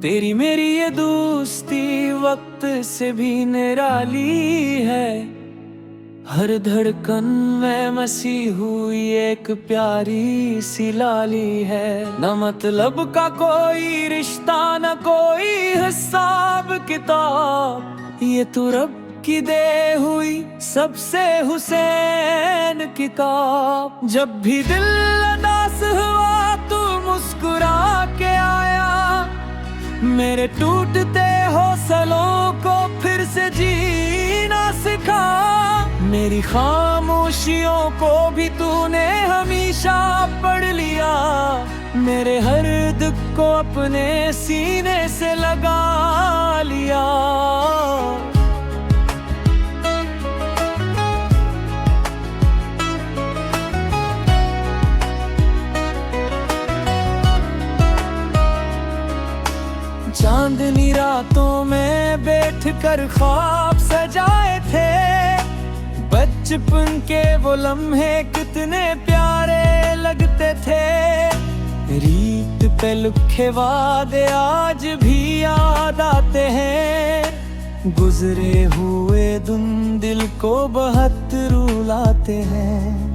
तेरी मेरी ये दोस्ती वक्त से भी निराली है। हर धड़कन में मसी हुई एक प्यारी सी लाली है। न मतलब का कोई रिश्ता, न कोई हिसाब किताब, ये तो रब की दे हुई सबसे हुसैन किताब। जब भी दिल उदास हुआ तू मुस्कुरा के आया, मेरे टूटते हौसलों को फिर से जीना सिखा। मेरी खामोशियों को भी तूने हमेशा पढ़ लिया, मेरे हर दुख को अपने सीने से लगा लिया। चांदनी रातों में बैठ कर ख्वाब सजाए थे, बचपन के वो लम्हे कितने प्यारे लगते थे। रीत पे लिखे वादे आज भी याद आते हैं, गुजरे हुए दिन दिल को बहुत रुलाते हैं।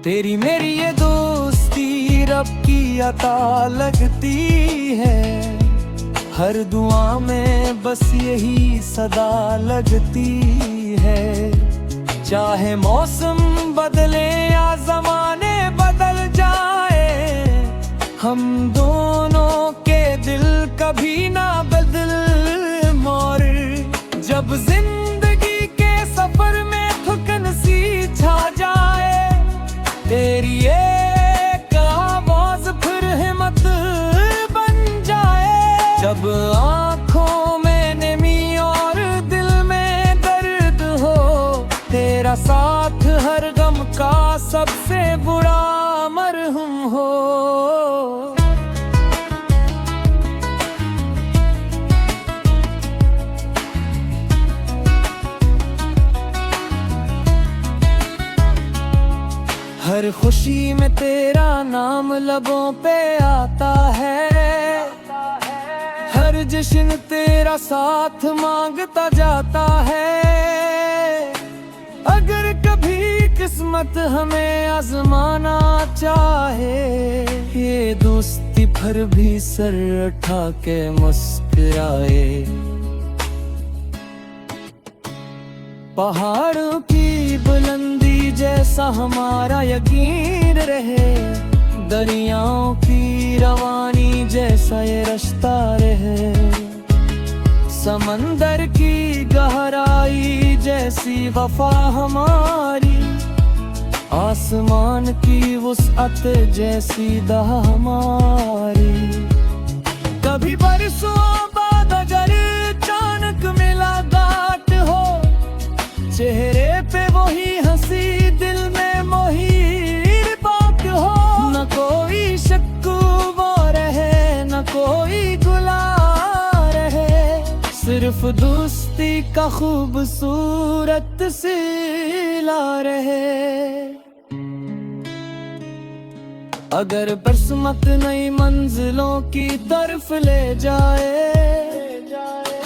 तेरी मेरी ये दोस्ती रब की अता लगती है, हर दुआ में बस यही सदा लगती है। चाहे मौसम बदले या ज़माने बदल जाए, हम दोनों के दिल कभी ना बदल मोड़। जब जिंदगी के सफर में थकन सी छा जाए, तेरी एक आवाज फिर हिम्मत बन जाए। जब आँखों में नमी और दिल में दर्द हो, तेरा साथ हर गम का सबसे बुरा मरहम हो। हर खुशी में तेरा नाम लबों पे आता है, हर जश्न तेरा साथ मांगता जाता है। अगर कभी किस्मत हमें आजमाना चाहे, ये दोस्ती पर भी सर उठा के मुस्कुराए। पहाड़ों की बुलंदी जैसा हमारा यकीन रहे, दरियाओं की रवानी जैसा ये रास्ता रहे। समंदर की गहराई जैसी वफा हमारी, आसमान की वुसअत जैसी दाह हमारी। कभी बरसों बाद अगर अचानक मुलाकात हो, चेहरे पे वही हंसी, दिल में मोही बात हो। न कोई शक वो रहे, न कोई गुला रहे, सिर्फ दोस्ती का खूबसूरत सिला रहे। अगर किस्मत नई मंजिलों की तरफ ले जाए,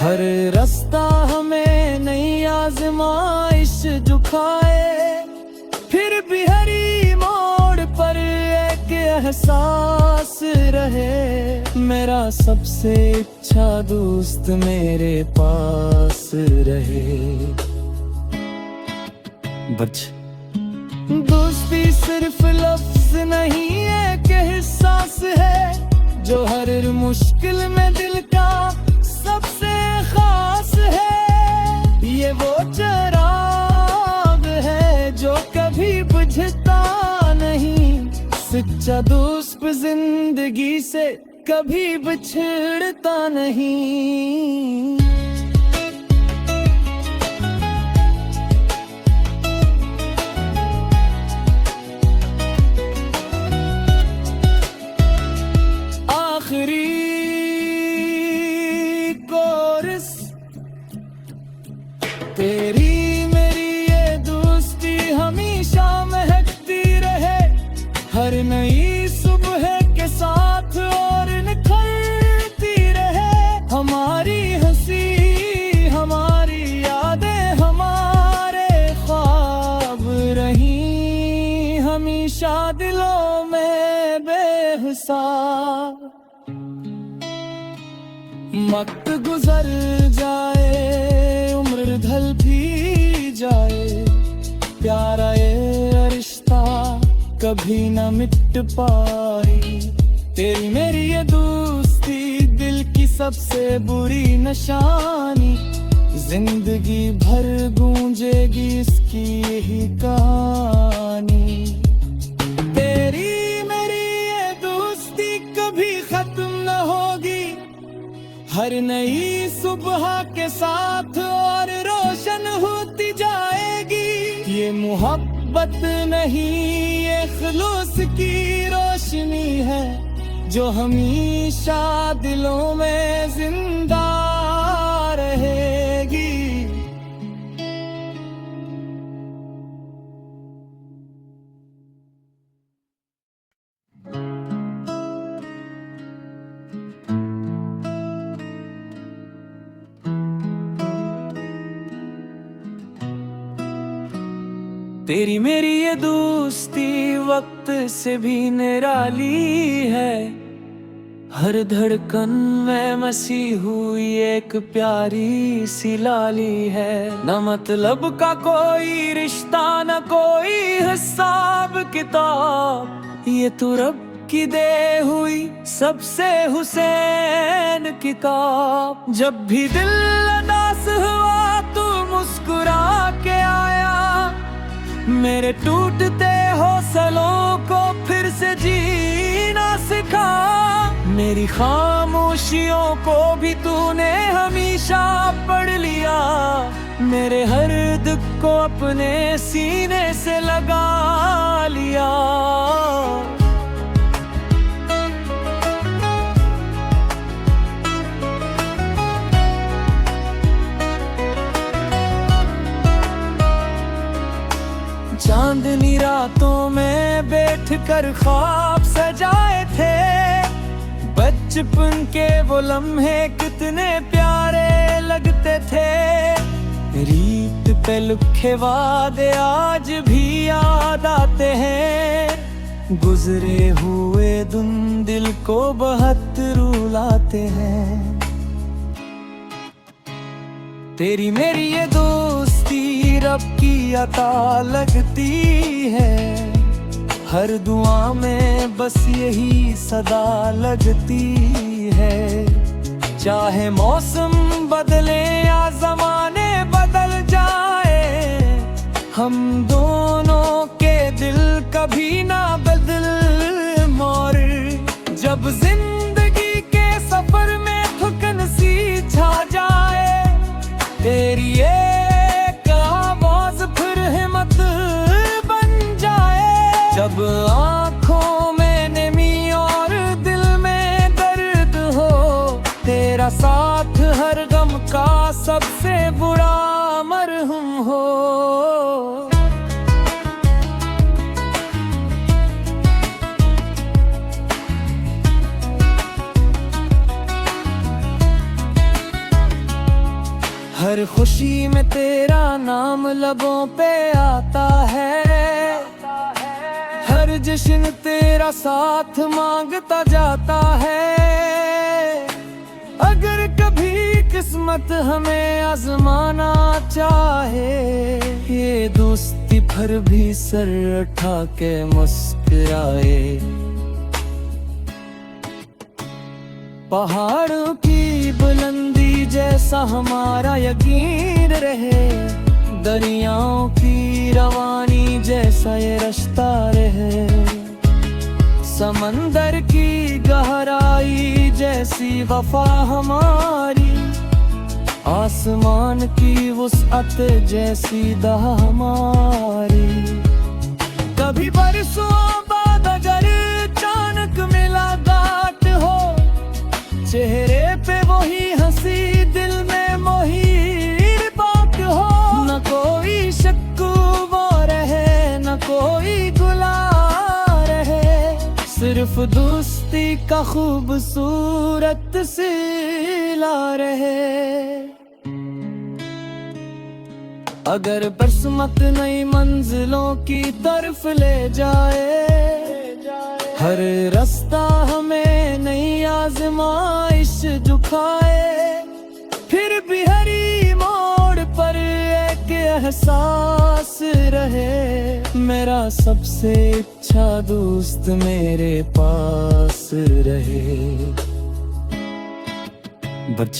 हर रास्ता हमें नई आजमाइश झुकाए। फिर भी हरी मोड़ पर एक एहसास रहे, मेरा सबसे अच्छा दोस्त मेरे पास रहे। बच दोस्ती सिर्फ लफ्ज नहीं है कि एहसास है, जो हर मुश्किल में दिल का सबसे खास है। ये वो चिराग है जो कभी बुझता नहीं, सच्चा दोस्त जिंदगी से कभी बिछड़ता नहीं। आखिरी कोरस, तेरी मेरी ये दोस्ती हमेशा महकती रहे, हर नई सुबह के साथ और गुजर जाए, उम्र ढल भी जाए, प्यारा ये रिश्ता कभी न मिट पाए। तेरी मेरी ये दोस्ती दिल की सबसे बुरी निशानी, जिंदगी भर गूंजेगी इसकी यही कहानी। तेरी मेरी ये दोस्ती कभी खत्म न होगी, हर नई सुबह के साथ और रोशन होती जाएगी। ये मोहब्बत नहीं, ये खुलूस की रोशनी है, जो हमेशा दिलों में जिंदा रहेगी। तेरी मेरी ये दोस्ती वक्त से भी निराली है, हर धड़कन में मसी हुई एक प्यारी सी लाली है। न मतलब का कोई रिश्ता, न कोई हिसाब किताब, ये तो रब की दे हुई सबसे हुसैन किताब। जब भी दिल उदास हुआ तू मुस्कुरा के आया, मेरे टूटते हौसलों को फिर से जीना सिखा। मेरी खामोशियों को भी तूने हमेशा पढ़ लिया, मेरे हर दुख को अपने सीने से लगा लिया। चांदनी रातों में बैठकर ख्वाब सजाए थे, बचपन के वो लम्हे कितने प्यारे लगते थे। रीत पे लिखे वादे आज भी याद आते हैं, गुजरे हुए दिन दिल को बहुत रुलाते हैं। तेरी मेरी ये दोस्ती रब की अता लगती है, हर दुआ में बस यही सदा लगती है। चाहे मौसम बदले या जमाने बदल जाए, हम दोनों के दिल कभी ना बदल मोर। जब जिंदगी के सफर में थकन सी छा जाए, तेरी एक आवाज फिर हिम्मत बन जाए। जब आँखों में नमी और दिल में दर्द हो, तेरा साथ हर गम का सबसे बुरा मरहम हो। हर खुशी में तेरा नाम लबों पे आता है, हर जश्न तेरा साथ मांगता जाता है। अगर कभी किस्मत हमें आजमाना चाहे, ये दोस्ती पर भी सर उठा के मुस्कुराए। पहाड़ों की बुलंदी जैसा हमारा यकीन रहे, दरियाओं की रवानी जैसा ये रास्ता रहे। समंदर की गहराई जैसी वफा हमारी, आसमान की वुसअत जैसी दाह हमारी। कभी बरसों बाद अगर अचानक मुलाकात हो, चेहरे पे वही हंसी, दिल में वही बात हो। न कोई शक वो रहे, न कोई गुला रहे, सिर्फ दोस्ती का खूबसूरत सिला रहे। अगर किस्मत नई मंजिलों की तरफ ले जाए, हर रास्ता हमें नई आजमाइश दिखाए। एहसास रहे। मेरा सबसे अच्छा दोस्त मेरे पास रहे। बच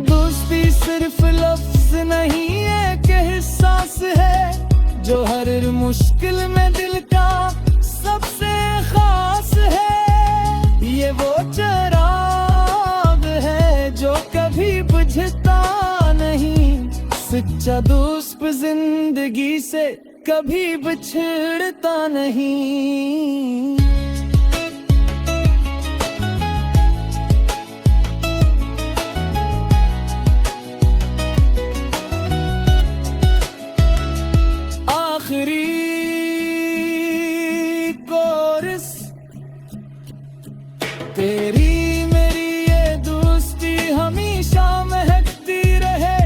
दोस्ती सिर्फ लफ्ज नहीं एक एहसास है, जो हर मुश्किल में दिल का सबसे खास है। ये वो चिराग है जो कभी बुझता नहीं, सच्चा दोस्त जिंदगी से कभी बिछड़ता नहीं। आखिरी कोरस, तेरी मेरी ये दोस्ती हमेशा महकती रहे।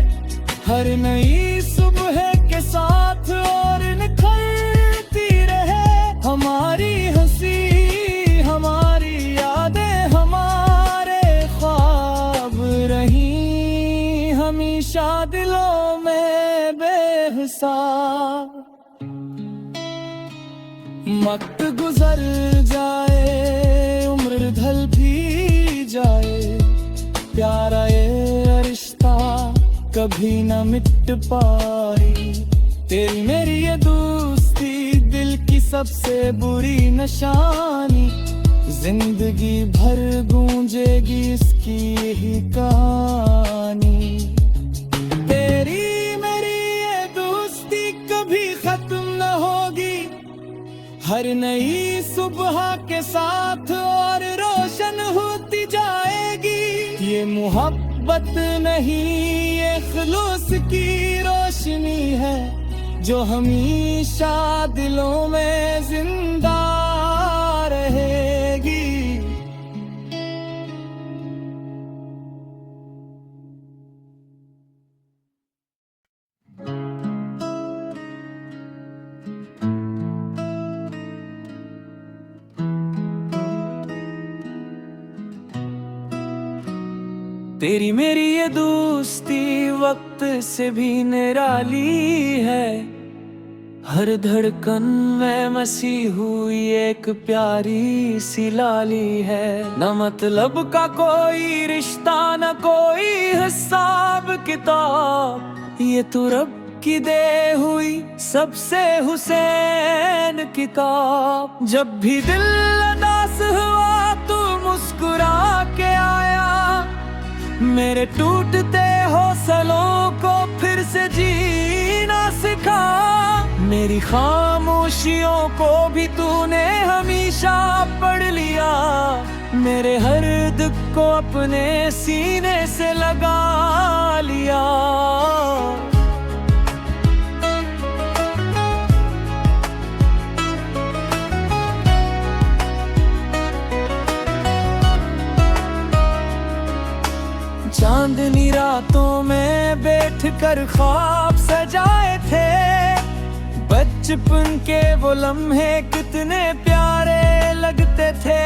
हर नई सुबह के साथ और निखरती रहे। हमारी हंसी, हमारी यादें, हमारे ख्वाब रही हमेशा दिलों में बेहिसाब। वक्त गुजर जाए, उम्र ढल भी जाए, प्यारा ये रिश्ता कभी न मिट पाई। तेरी मेरी ये दोस्ती दिल की सबसे बुरी निशानी, जिंदगी भर गूंजेगी इसकी यही कहानी। तेरी मेरी ये दोस्ती कभी खत्म न होगी, हर नई सुबह के साथ और रोशन होती जाएगी। ये मोहब्बत नहीं, ये खुलूस की रोशनी है, जो हमेशा दिलों में जिंदा रहेगी। तेरी मेरी ये दोस्ती वक्त से भी निराली है। हर धड़कन में मसी हुई एक प्यारी सी लाली है। न मतलब का कोई रिश्ता, न कोई हिसाब किताब, ये तो रब की दे हुई सबसे हुसैन किताब। जब भी दिल उदास हुआ तू मुस्कुरा के आया, मेरे टूटते हौसलों को फिर से जीना सिखा। मेरी खामोशियों को भी तूने हमेशा पढ़ लिया, मेरे हर दुख को अपने सीने से लगा लिया। चांदनी रातों में बैठकर ख्वाब सजाए थे, बचपन के वो लम्हे कितने प्यारे लगते थे।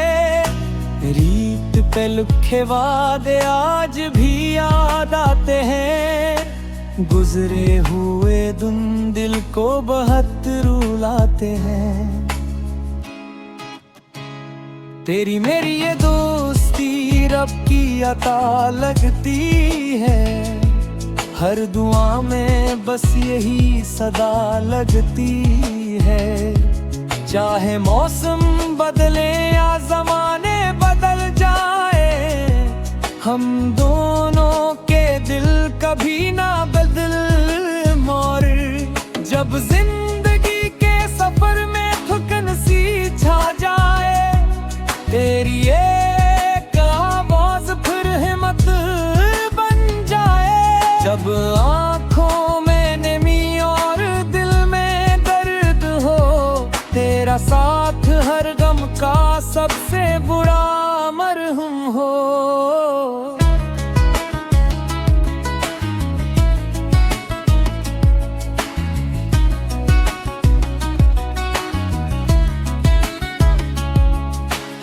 रीत पे लिखे वादे आज भी याद आते हैं, गुजरे हुए दिन दिल को बहुत रुलाते हैं। तेरी मेरी ये दोस्ती रब की अता लगती है, हर दुआ में बस यही सदा लगती है। चाहे मौसम बदले या जमाने बदल जाए, हम दोनों के दिल कभी ना बदल मोड़। जब जिंदगी के सफर में थकन सी छा जाए, तेरी एक आवाज फिर हिम्मत बन जाए। जब आँखों में नमी और दिल में दर्द हो, तेरा साथ हर गम का सबसे बुरा मरहम हो।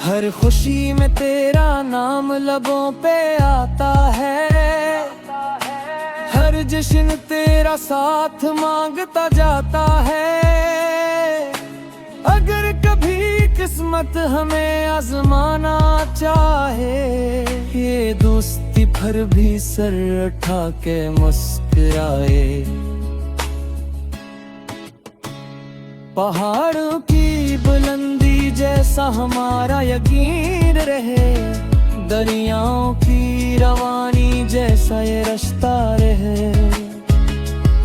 हर खुशी में तेरा नाम लबों पे आता है, हर जश्न तेरा साथ मांगता जाता है। अगर कभी किस्मत हमें आजमाना चाहे, ये दोस्ती पर भी सर उठा के मुस्कुराए। पहाड़ों की बुलंदी जैसा हमारा यकीन रहे, दरियाओं की रवानी जैसा ये रास्ता रहे,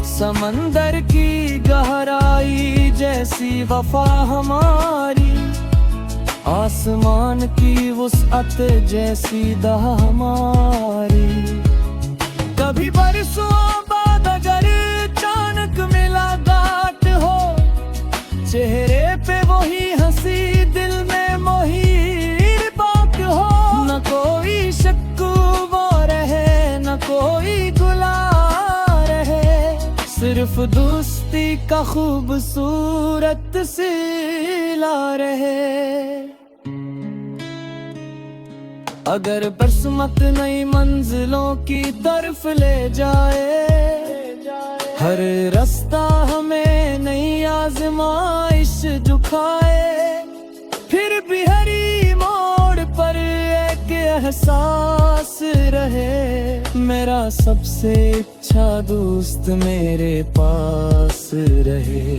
समंदर की गहराई जैसी वफा हमारी, आसमान की वुसअत जैसी दाह हमारी। कभी बरसों बाद अगर अचानक मुलाकात हो, चेहरे पे वही हंसी, दिल में मोही बात हो, न कोई शक वो रहे, न कोई गुला रहे, सिर्फ दोस्ती का खूबसूरत सिला रहे। अगर किस्मत नई मंजिलों की तरफ ले जाए, हर रास्ता हमें नई आजमाइश झुकाए, फिर भी हरी मोड़ पर एक एहसास रहे, मेरा सबसे अच्छा दोस्त मेरे पास रहे।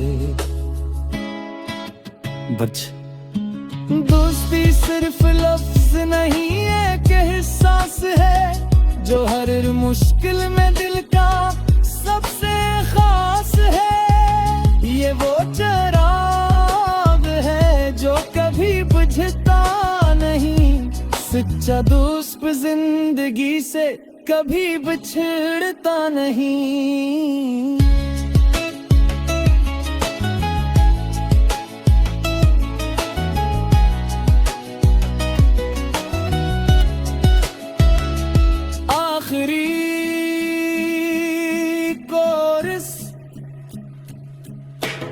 दोस्ती सिर्फ लफ्ज नहीं है कि एहसास है, जो हर मुश्किल में दिल का सबसे खास है। ये वो चिराग है जो कभी बुझता नहीं, सच्चा दोस्त जिंदगी से कभी बिछड़ता नहीं।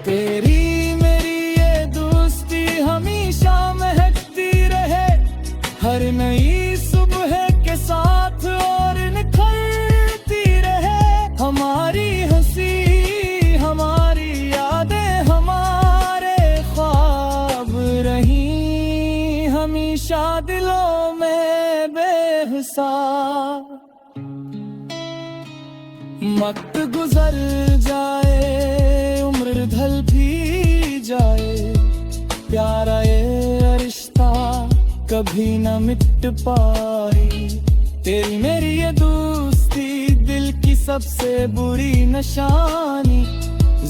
तेरी मेरी ये दोस्ती हमेशा महकती रहे, हर नई सुबह के साथ और निखरती रहे। हमारी हंसी, हमारी यादें, हमारे ख्वाब रही हमेशा दिलों में बेहिसाब। वक्त गुजर जाए, उम्र ढल भी जाए, प्यारा ये रिश्ता कभी न मिट पाए। तेरी मेरी ये दोस्ती दिल की सबसे बुरी निशानी,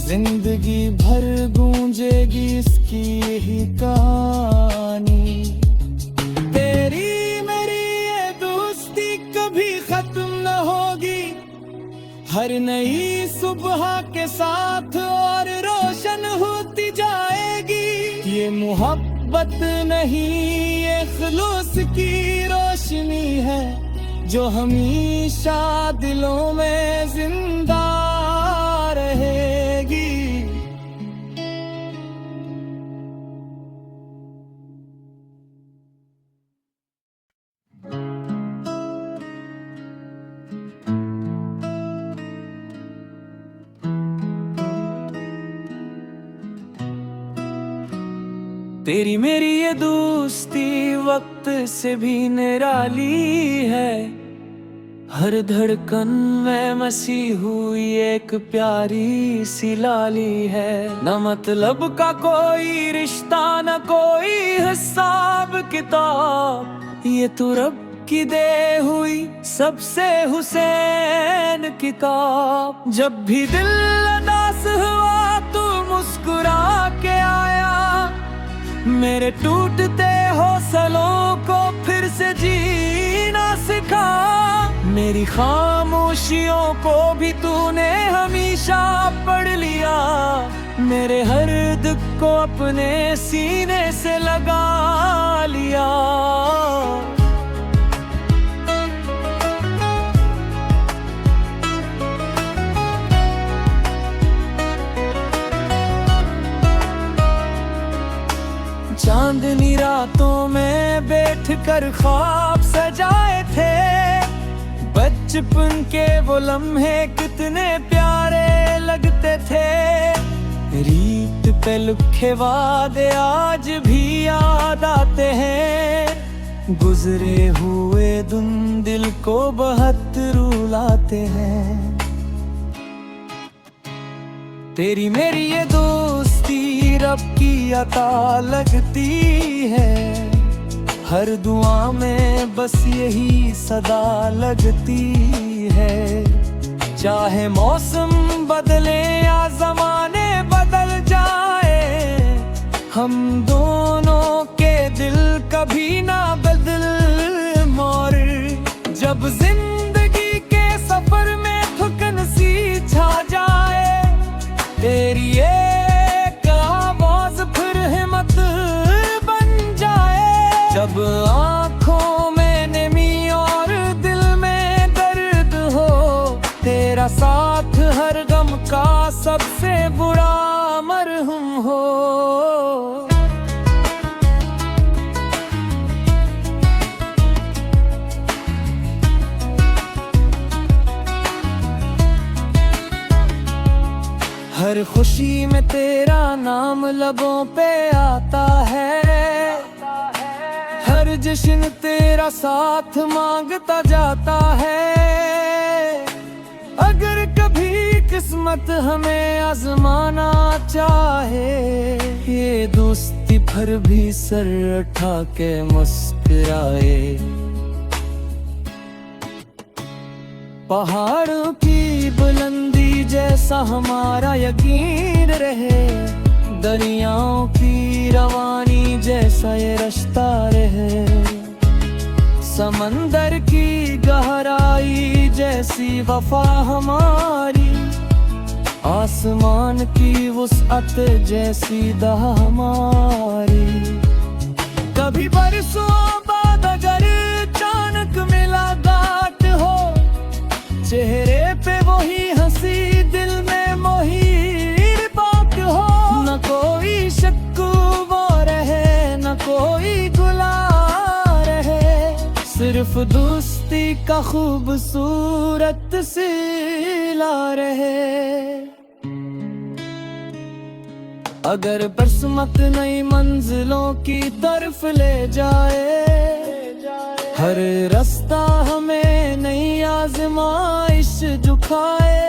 जिंदगी भर गूंजेगी इसकी यही कहानी। तेरी मेरी ये दोस्ती कभी खत्म न होगी, हर नई सुबह के साथ और रोशन होती जाएगी। ये मोहब्बत नहीं, ये खुलूस की रोशनी है, जो हमेशा दिलों में जिंदा रहेगी। तेरी मेरी ये दोस्ती वक्त से भी निराली है, हर धड़कन में मसी हुई एक प्यारी सी लाली है। न मतलब का कोई रिश्ता, न कोई हिसाब किताब, ये तो रब की दे हुई सबसे हुसैन किताब। जब भी दिल उदास हुआ तू मुस्कुरा के आया, मेरे टूटते हौसलों को फिर से जीना सिखा। मेरी खामोशियों को भी तूने हमेशा पढ़ लिया, मेरे हर दुख को अपने सीने से लगा लिया। चांदनी रातों में बैठ कर ख्वाब सजाए थे, बचपन के वो लम्हे कितने प्यारे लगते थे, रीत पे लिखे वादे आज भी याद आते हैं। गुजरे हुए दिन दिल को बहुत रुलाते हैं। तेरी मेरी ये दोस्ती रब की अता लगती है, हर दुआ में बस यही सदा लगती है। चाहे मौसम बदले या ज़माने बदल जाए, हम दोनों के दिल कभी ना बदल मोड़। जब जिंदगी के सफर में थकन सी छा जाए, तेरी एक आवाज फिर हिम्मत बन जाए। जब आँखों में नमी और दिल में दर्द हो, तेरा साथ हर गम का सबसे बुरा मरहम हो। हर खुशी में तेरा नाम लबों पे आता है, हर जश्न तेरा साथ मांगता जाता है। अगर कभी किस्मत हमें आजमाना चाहे, ये दोस्ती पर भी सर उठा के मुस्कुराए। पहाड़ों की बुलंदी जैसा हमारा यकीन रहे, दरियाओं की रवानी जैसा ये रास्ता रहे। समंदर की गहराई जैसी वफा हमारी, आसमान की वुसअत जैसी दाह हमारी। कभी बरसों बाद अगर अचानक मुलाकात हो, चेहरे पे वही हंसी, दिल में वही बात हो। न कोई शक वो रहे, न कोई गुला रहे, सिर्फ दोस्ती का खूबसूरत सिला रहे। अगर किस्मत नई मंजिलों की तरफ ले जाए, हर रास्ता हमें नई आजमाइश झुकाए।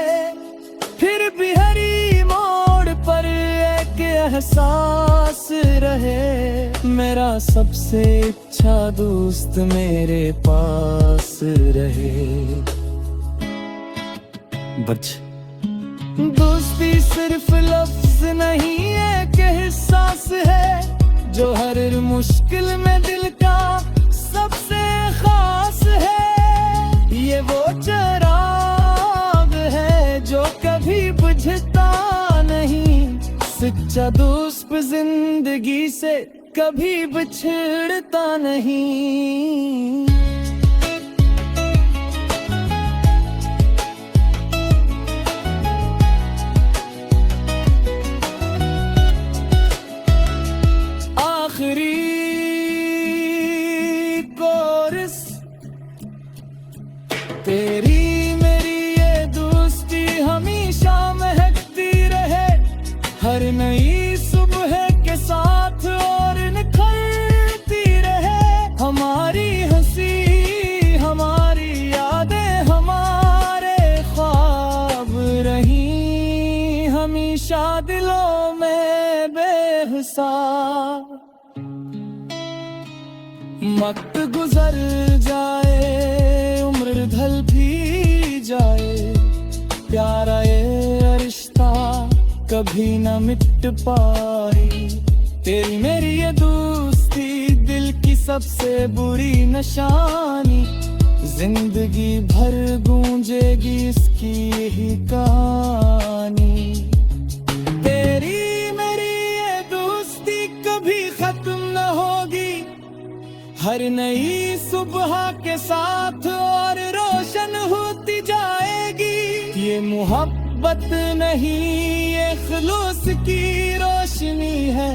फिर भी हरी मोड़ पर एक एहसास रहे, मेरा सबसे अच्छा दोस्त मेरे पास रहे। बच दोस्ती सिर्फ लफ्ज नहीं है कि एहसास है, जो हर मुश्किल में दिल का सबसे खास है। ये वो चिराग है जो कभी बुझता नहीं, सच्चा दोस्त जिंदगी से कभी बिछड़ता नहीं। तेरी मेरी ये दोस्ती हमेशा महकती रहे, हर नई सुबह के साथ और निखरती रहे। हमारी हंसी, हमारी यादें, हमारे ख्वाब रही हमेशा दिलों में बेहिसाब। वक्त गुजर जाए, उम्र ढल भी जाए, प्यारा ये रिश्ता कभी न मिट पाए। तेरी मेरी ये दोस्ती दिल की सबसे बुरी निशानी, जिंदगी भर गूंजेगी इसकी यही कहानी। तेरी मेरी ये दोस्ती कभी खत्म न होगी, हर नई सुबह के साथ और रोशन होती जाएगी। ये मोहब्बत नहीं, ये खुलूस की रोशनी है,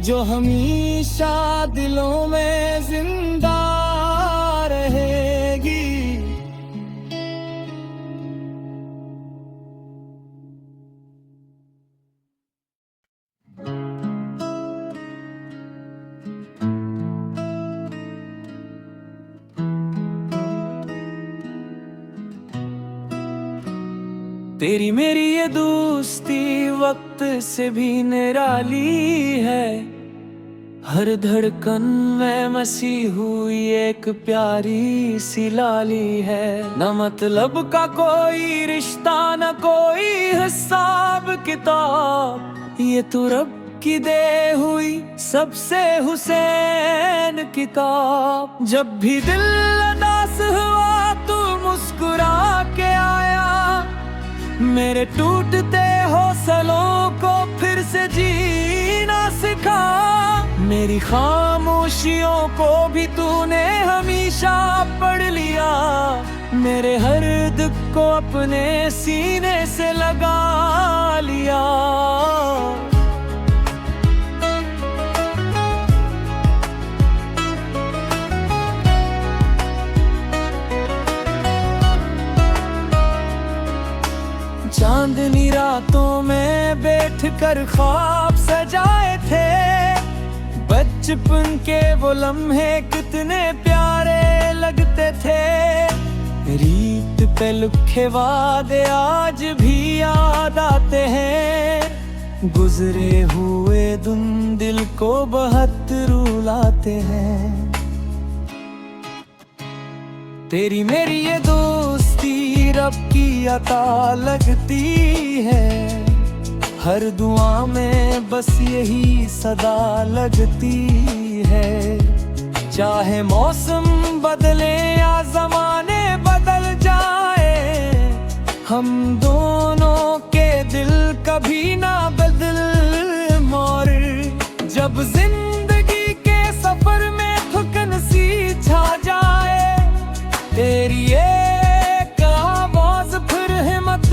जो हमेशा दिलों में जिंदा रहेगी। तेरी मेरी ये दोस्ती वक्त से भी निराली है। हर धड़कन में मसी हुई एक प्यारी सी लाली है। न मतलब का कोई रिश्ता, न कोई हिसाब किताब, ये तो रब की दे हुई सबसे हुसैन किताब। जब भी दिल उदास हुआ तू मुस्कुरा के आया, मेरे टूटते हौसलों को फिर से जीना सिखा। मेरी खामोशियों को भी तूने हमेशा पढ़ लिया, मेरे हर दुख को अपने सीने से लगा लिया। चांदनी रातों में बैठकर ख्वाब सजाए थे, बचपन के वो लम्हे कितने प्यारे लगते थे। रीत पे लिखे वादे आज भी याद आते हैं, गुजरे हुए दिन दिल को बहुत रुलाते हैं। तेरी मेरी ये दोस्ती रब की अता लगती है, हर दुआ में बस यही सदा लगती है। चाहे मौसम बदले या जमाने बदल जाए, हम दोनों के दिल कभी ना बदल मोड़। जब जिंदगी के सफर में थकन सी छा जाए, तेरी एक आवाज फिर हिम्मत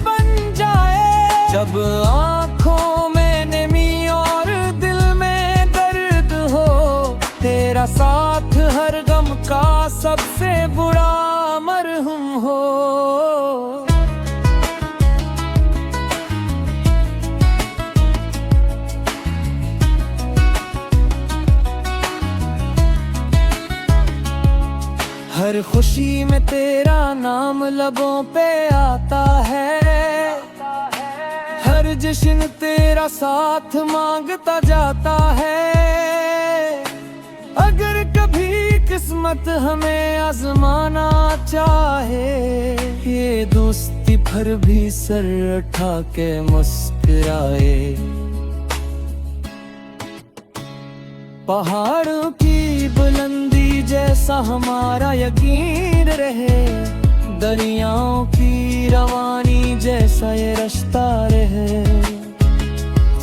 बन जाए। जब आँखों में नमी और दिल में दर्द हो, तेरा साथ हर गम का सबसे बुरा मरहम हो। हर खुशी में तेरा नाम लबों पे आता है, हर जश्न तेरा साथ मांगता जाता है। अगर कभी किस्मत हमें आजमाना चाहे, ये दोस्ती पर भी सर उठा के मुस्कुराए। पहाड़ों की बुलंदी जैसा हमारा यकीन रहे, दरियाओं की रवानी जैसा ये रास्ता रहे।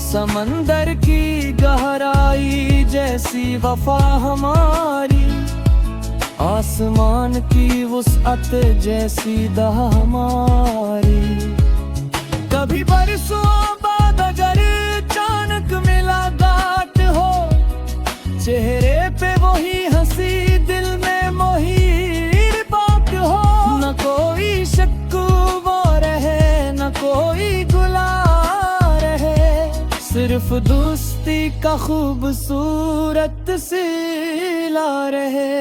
समंदर की गहराई जैसी वफा हमारी, आसमान की वुसअत जैसी दाह हमारी। कभी बरसों बाद अगर अचानक मुलाकात हो, चेहरे पे वही हंसी, दिल में वही बात हो। न कोई शक वो रहे, न कोई गुला रहे, सिर्फ दोस्ती का खूबसूरत सिला रहे।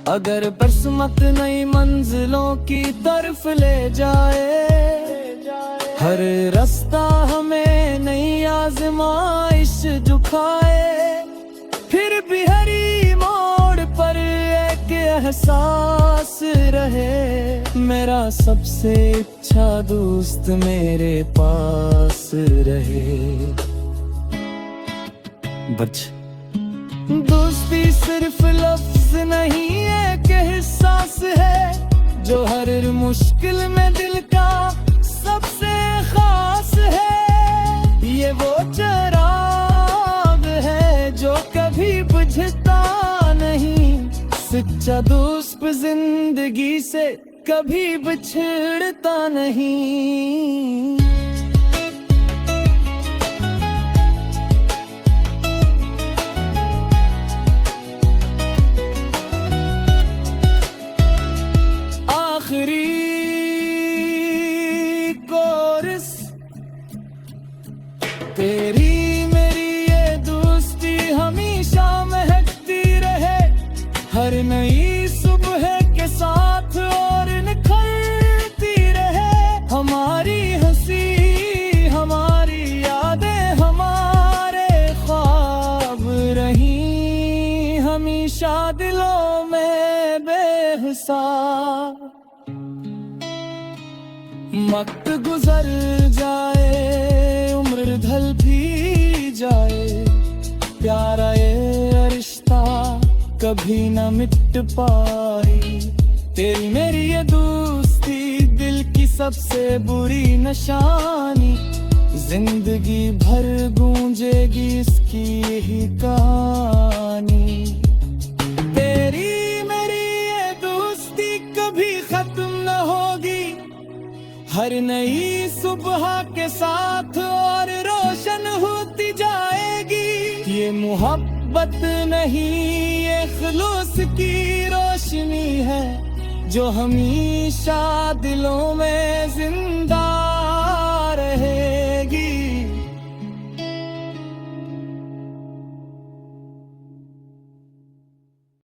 अगर किस्मत नई मंजिलों की तरफ ले जाए, हर रास्ता हमें नई आजमाइश झुकाए। फिर भी हरी मोड़ पर एक एहसास रहे, मेरा सबसे अच्छा दोस्त मेरे पास रहे। बच दोस्ती सिर्फ लफ्ज नहीं है कि एहसास है, जो हर मुश्किल में दिल का सबसे खास है। ये वो चिराग है जो कभी बुझता नहीं, सच्चा दोस्त जिंदगी से कभी बिछड़ता नहीं। तेरी मेरी ये दोस्ती हमेशा महकती रहे, हर नई सुबह के साथ और वक्त गुजर जाए, उम्र ढल भी जाए, प्यारा ये रिश्ता कभी न मिट पाई। तेरी मेरी ये दोस्ती दिल की सबसे बुरी निशानी, जिंदगी भर गूंजेगी इसकी यही कहानी। तेरी मेरी ये दोस्ती कभी खत्म न होगी, हर नई सुबह के साथ और रोशन होती जाएगी। ये मोहब्बत नहीं, ये खुलूस की रोशनी है जो हमेशा दिलों में जिंदा